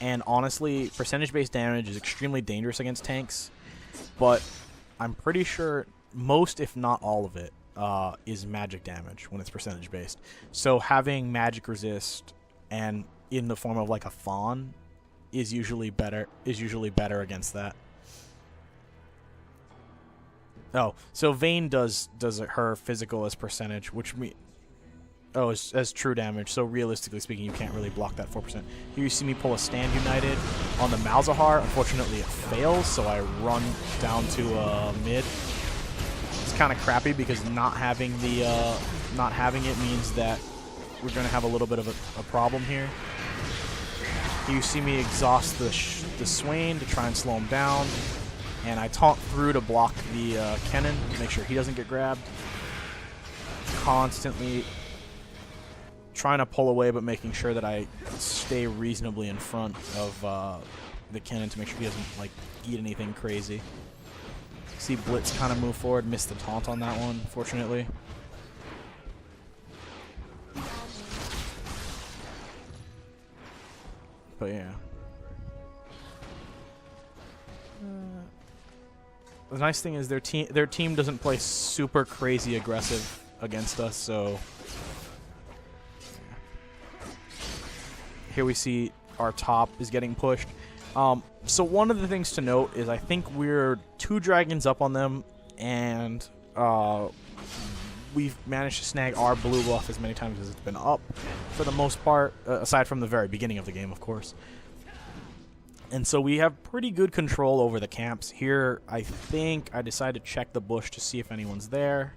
and honestly, percentage-based damage is extremely dangerous against tanks, but I'm pretty sure most, if not all of it, is magic damage when it's percentage-based. So having magic resist and in the form of like a fawn is usually better against that. Oh, so Vayne does her physical as percentage, which as true damage. So realistically speaking, you can't really block that 4%. Here you see me pull a Stand United on the Malzahar. Unfortunately, it fails, so I run down to mid. It's kind of crappy because not having it means that we're gonna have a little bit of a problem here. Here you see me exhaust the Swain to try and slow him down. And I taunt through to block the Kennen, make sure he doesn't get grabbed. Constantly trying to pull away, but making sure that I stay reasonably in front of the Kennen to make sure he doesn't like eat anything crazy. See Blitz kind of move forward, missed the taunt on that one, fortunately. But yeah. The nice thing is their team doesn't play super crazy aggressive against us, so here we see our top is getting pushed. So one of the things to note is I think we're 2 dragons up on them, and we've managed to snag our blue buff as many times as it's been up for the most part, aside from the very beginning of the game, of course. And so we have pretty good control over the camps. Here, I think I decided to check the bush to see if anyone's there.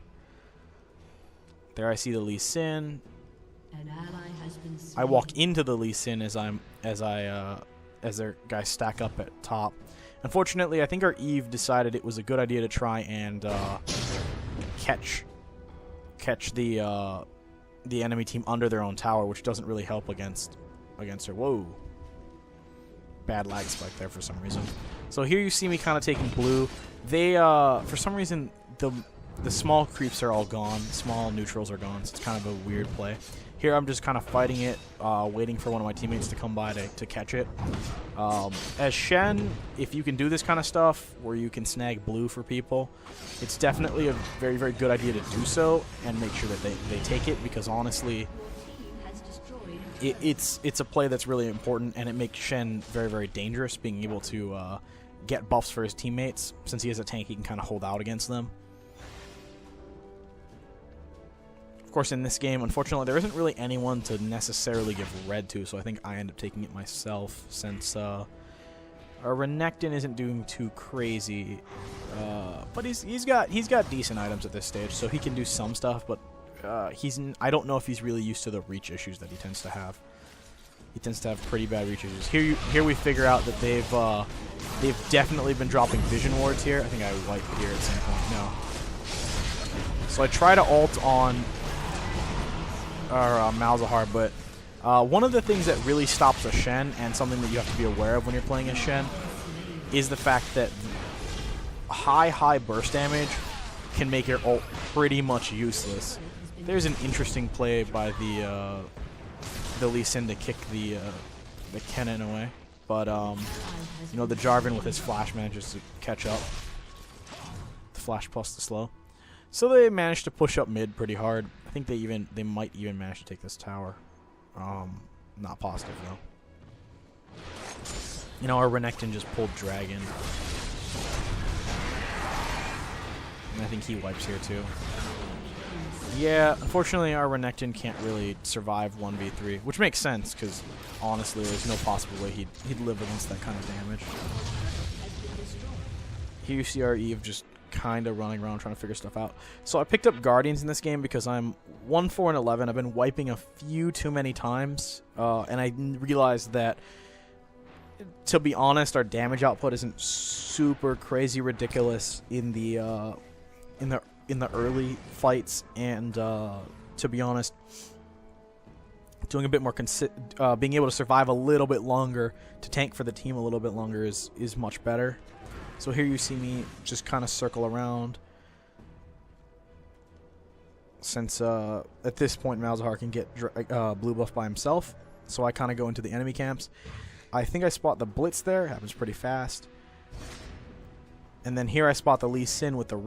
There I see the Lee Sin. I walk into the Lee Sin as their guys stack up at top. Unfortunately, I think our Eve decided it was a good idea to try and catch the enemy team under their own tower, which doesn't really help against her. Whoa. Bad lag spike there for some reason. So here you see me kind of taking blue. They, for some reason, the small creeps are all gone. Small neutrals are gone, so it's kind of a weird play. Here I'm just kind of fighting it, waiting for one of my teammates to come by to catch it. As Shen, if you can do this kind of stuff, where you can snag blue for people, it's definitely a very, very good idea to do so and make sure that they take it, because honestly, it's a play that's really important, and it makes Shen very, very dangerous, being able to get buffs for his teammates. Since he has a tank, he can kind of hold out against them. Of course, in this game, unfortunately, there isn't really anyone to necessarily give red to, so I think I end up taking it myself, since our Renekton isn't doing too crazy, but he's got decent items at this stage, so he can do some stuff, but I don't know if he's really used to the reach issues that he tends to have. He tends to have pretty bad reach issues. Here we figure out that they've definitely been dropping vision wards here. I think I wiped here at some point. No. So I try to ult on our Malzahar, but one of the things that really stops a Shen, and something that you have to be aware of when you're playing a Shen, is the fact that high burst damage can make your ult pretty much useless. There's an interesting play by the Lee Sin to kick the Kennen away, but you know, the Jarvan with his flash manages to catch up. The flash plus the slow, so they managed to push up mid pretty hard. I think they might even manage to take this tower. Not positive though. You know, our Renekton just pulled dragon, and I think he wipes here too. Yeah, unfortunately our Renekton can't really survive 1v3, which makes sense, because honestly there's no possible way he'd live against that kind of damage. Here you see our Eve just kind of running around trying to figure stuff out. So I picked up Guardians in this game because I'm 1-4-11. I've been wiping a few too many times, and I realized that, to be honest, our damage output isn't super crazy ridiculous in the early fights, and to be honest, doing a bit more being able to survive a little bit longer, to tank for the team a little bit longer, is much better. So here you see me just kind of circle around, since at this point Malzahar can get blue buff by himself, so I kind of go into the enemy camps. I think I spot the Blitz there. Happens pretty fast. And then here I spot the Lee Sin with the red.